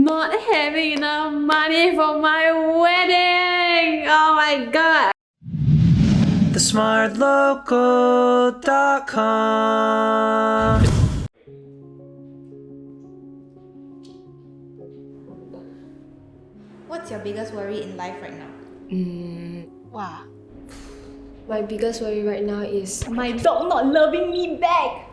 Not having enough money for my wedding! Oh my god! TheSmartLocal.com. What's your biggest worry in life right now? Wow. My biggest worry right now is My dog not loving me back!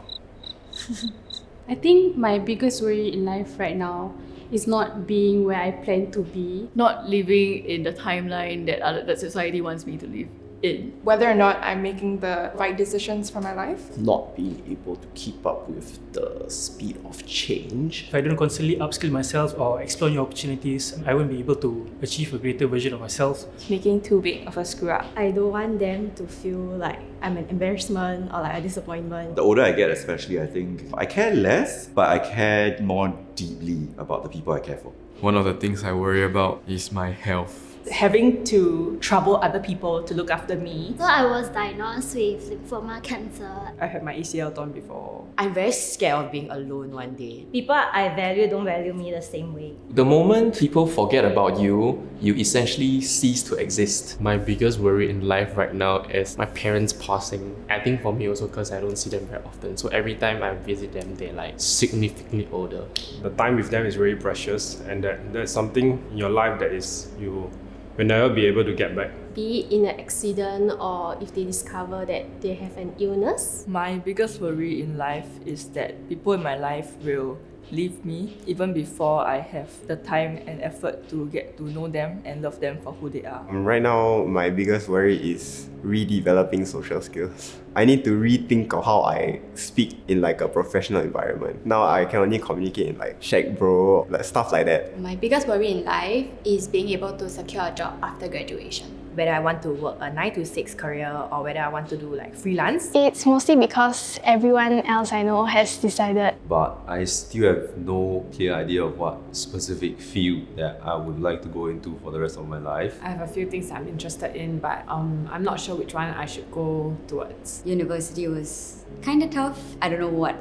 I think my biggest worry in life right now is not being where I plan to be. Not living in the timeline that society wants me to live in. Whether or not I'm making the right decisions for my life. Not being able to keep up with the speed of change. If I don't constantly upskill myself or explore new opportunities, I won't be able to achieve a greater version of myself. Making too big of a screw up. I don't want them to feel like I'm an embarrassment or like a disappointment. The older I get, especially, I think I care less, but I care more deeply about the people I care for. One of the things I worry about is my health. Having to trouble other people to look after me. So I was diagnosed with lymphoma cancer. I had my ACL torn before. I'm very scared of being alone one day. People I value don't value me the same way. The moment people forget about you, you essentially cease to exist. My biggest worry in life right now is my parents passing. I think for me also because I don't see them very often. So every time I visit them, they're like significantly older. The time with them is very precious, and that's something in your life that is you will never be able to get back. be it in an accident or if they discover that they have an illness. My biggest worry in life is that people in my life will leave me even before I have the time and effort to get to know them and love them for who they are. Right now, my biggest worry is redeveloping social skills. I need to rethink of how I speak in like a professional environment. Now I can only communicate in like Shag Bro, like stuff like that. My biggest worry in life is being able to secure a job after graduation. Whether I want to work a 9 to 6 career or whether I want to do like freelance. It's mostly because everyone else I know has decided. But I still have no clear idea of what specific field that I would like to go into for the rest of my life. I have a few things I'm interested in, but I'm not sure which one I should go towards. University was kind of tough. I don't know what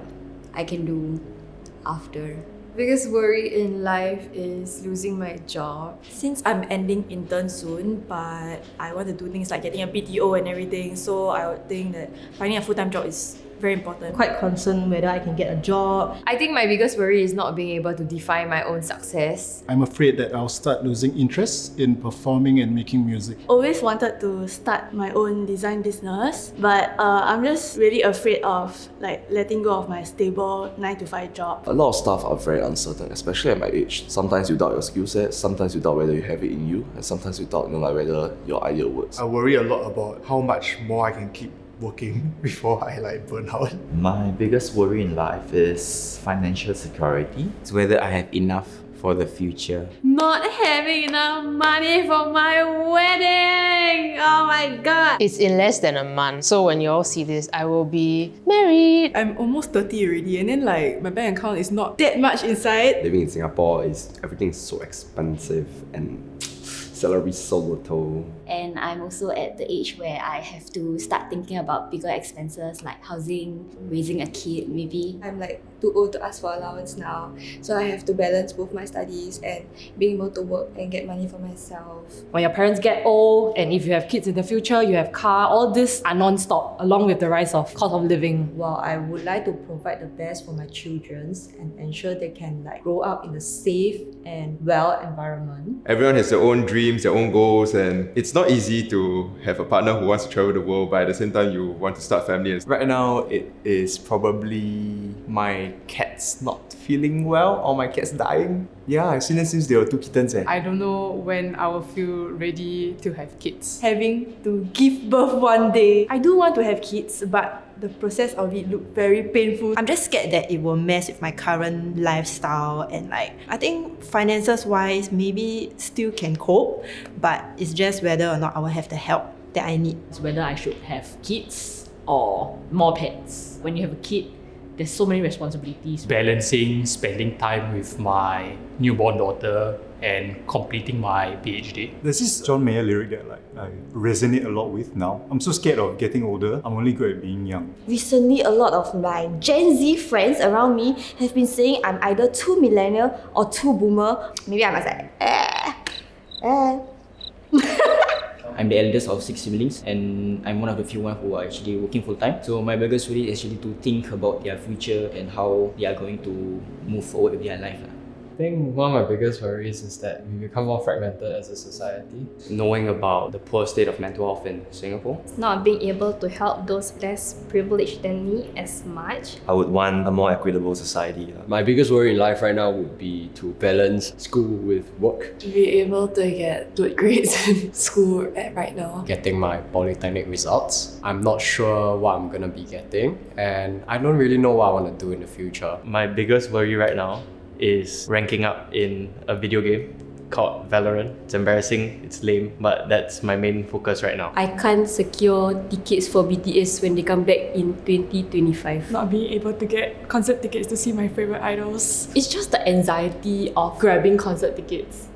I can do after. Biggest worry in life is losing my job. Since I'm ending intern soon, but I want to do things like getting a PTO and everything, so I would think that finding a full-time job is very important. Quite concerned whether I can get a job. I think my biggest worry is not being able to define my own success. I'm afraid that I'll start losing interest in performing and making music. Always wanted to start my own design business, but I'm just really afraid of like letting go of my stable 9 to 5 job. A lot of stuff are very uncertain, especially at my age. Sometimes you doubt your skill set, sometimes you doubt whether you have it in you, and sometimes you doubt like whether your idea works. I worry a lot about how much more I can keep working before I like burn out. My biggest worry in life is financial security. It's whether I have enough for the future. Not having enough money for my wedding! Oh my god! It's in less than a month, so when you all see this, I will be married. I'm almost 30 already, and then like my bank account is not that much inside. Living in Singapore everything is so expensive and salary so little. And I'm also at the age where I have to start thinking about bigger expenses like housing, raising a kid maybe. I'm like too old to ask for allowance now, so I have to balance both my studies and being able to work and get money for myself. When your parents get old and if you have kids in the future, you have car, all this are non-stop along with the rise of cost of living. While I would like to provide the best for my children and ensure they can like grow up in a safe and well environment. Everyone has their own dreams, their own goals, and it's not easy to have a partner who wants to travel the world, but at the same time you want to start family. Right now, it is probably my cats not feeling well or my cats dying. Yeah, I've seen them since they were 2 kittens. I don't know when I will feel ready to have kids. Having to give birth one day. I do want to have kids, but the process of it looked very painful. I'm just scared that it will mess with my current lifestyle and like I think finances wise maybe still can cope, but it's just whether or not I will have the help that I need. It's whether I should have kids or more pets. When you have a kid, there's so many responsibilities. Balancing spending time with my newborn daughter and completing my PhD. There's this John Mayer lyric that I resonate a lot with now. I'm so scared of getting older. I'm only good at being young. Recently, a lot of my Gen Z friends around me have been saying I'm either too millennial or too boomer. Maybe I must say, I'm the eldest of 6 siblings and I'm one of the few ones who are actually working full time. So my biggest worry is actually to think about their future and how they are going to move forward with their life. I think one of my biggest worries is that we become more fragmented as a society. Knowing about the poor state of mental health in Singapore. Not being able to help those less privileged than me as much. I would want a more equitable society. My biggest worry in life right now would be to balance school with work. To be able to get good grades in school right now. Getting my polytechnic results. I'm not sure what I'm gonna be getting, and I don't really know what I want to do in the future. My biggest worry right now is ranking up in a video game called Valorant. It's embarrassing, it's lame, but that's my main focus right now. I can't secure tickets for BTS when they come back in 2025. Not being able to get concert tickets to see my favourite idols. It's just the anxiety of grabbing concert tickets.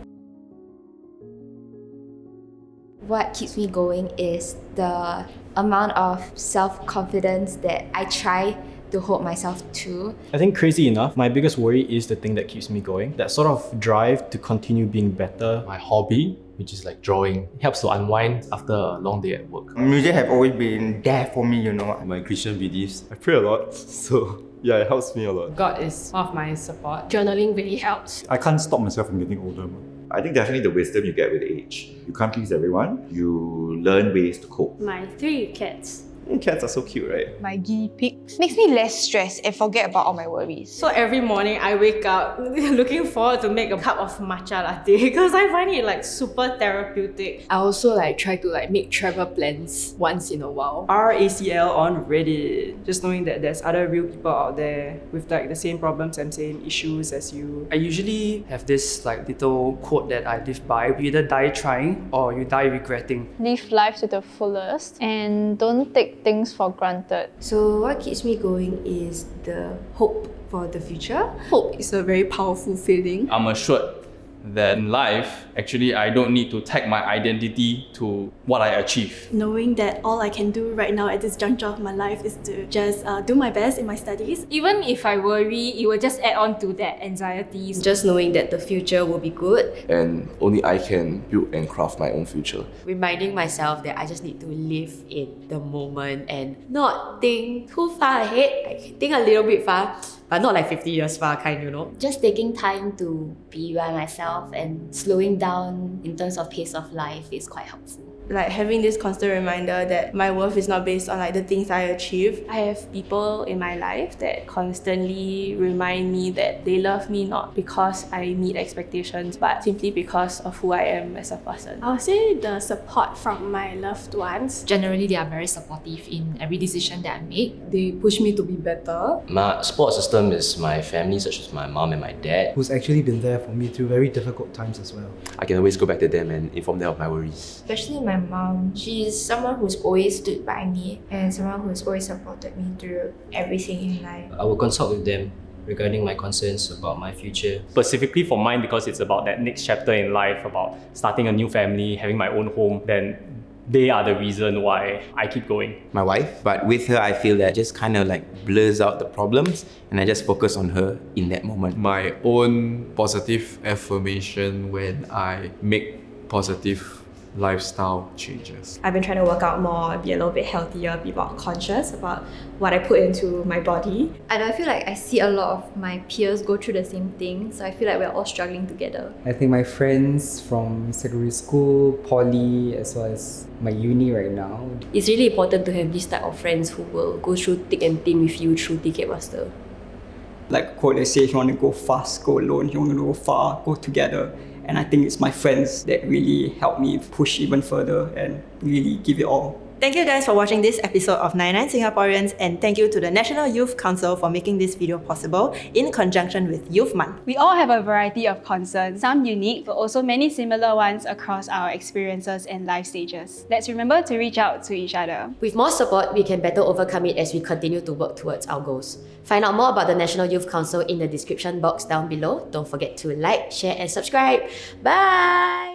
What keeps me going is the amount of self-confidence that I try to hold myself to. I think crazy enough, my biggest worry is the thing that keeps me going. That sort of drive to continue being better. My hobby, which is like drawing, helps to unwind after a long day at work. Music have always been there for me, My Christian beliefs. I pray a lot, so yeah, it helps me a lot. God is one of my support. Journaling really helps. I can't stop myself from getting older. I think definitely the wisdom you get with age. You can't please everyone. You learn ways to cope. My 3 cats. Cats are so cute, right? My guinea pigs makes me less stressed and forget about all my worries. So every morning I wake up looking forward to make a cup of matcha latte because I find it like super therapeutic. I also like try to like make travel plans once in a while. RACL on Reddit. Just knowing that there's other real people out there with like the same problems and same issues as you. I usually have this like little quote that I live by. You either die trying or you die regretting. Live life to the fullest and don't take things for granted. So what keeps me going is the hope for the future. Hope is a very powerful feeling. I'm assured that in life, actually I don't need to tag my identity to what I achieve. Knowing that all I can do right now at this juncture of my life is to just do my best in my studies. Even if I worry, it will just add on to that anxiety. Just knowing that the future will be good. And only I can build and craft my own future. Reminding myself that I just need to live in the moment and not think too far ahead. I think a little bit far, but not like 50 years far kind, you know. Just taking time to be by myself and slowing down in terms of pace of life is quite helpful. Like having this constant reminder that my worth is not based on like the things I achieve. I have people in my life that constantly remind me that they love me not because I meet expectations, but simply because of who I am as a person. I would say the support from my loved ones. Generally, they are very supportive in every decision that I make. They push me to be better. My support system is my family, such as my mom and my dad. Who's actually been there for me through very difficult times as well. I can always go back to them and inform them of my worries. Especially my mom. She's someone who's always stood by me and someone who's always supported me through everything in life. I will consult with them regarding my concerns about my future. Specifically for mine, because it's about that next chapter in life, about starting a new family, having my own home, then they are the reason why I keep going. My wife, but with her I feel that just kind of like blurs out the problems and I just focus on her in that moment. My own positive affirmation when I make positive lifestyle changes. I've been trying to work out more, be a little bit healthier, be more conscious about what I put into my body. And I feel like I see a lot of my peers go through the same thing, so I feel like we're all struggling together. I think my friends from secondary school, poly, as well as my uni right now. It's really important to have this type of friends who will go through thick and thin with you through Ticketmaster. Like a quote they say, if you want to go fast, go alone. If you want to go far, go together. And I think it's my friends that really help me push even further and really give it all. Thank you guys for watching this episode of 99 Singaporeans, and thank you to the National Youth Council for making this video possible in conjunction with Youth Month. We all have a variety of concerns, some unique, but also many similar ones across our experiences and life stages. Let's remember to reach out to each other. With more support, we can better overcome it as we continue to work towards our goals. Find out more about the National Youth Council in the description box down below. Don't forget to like, share and subscribe. Bye!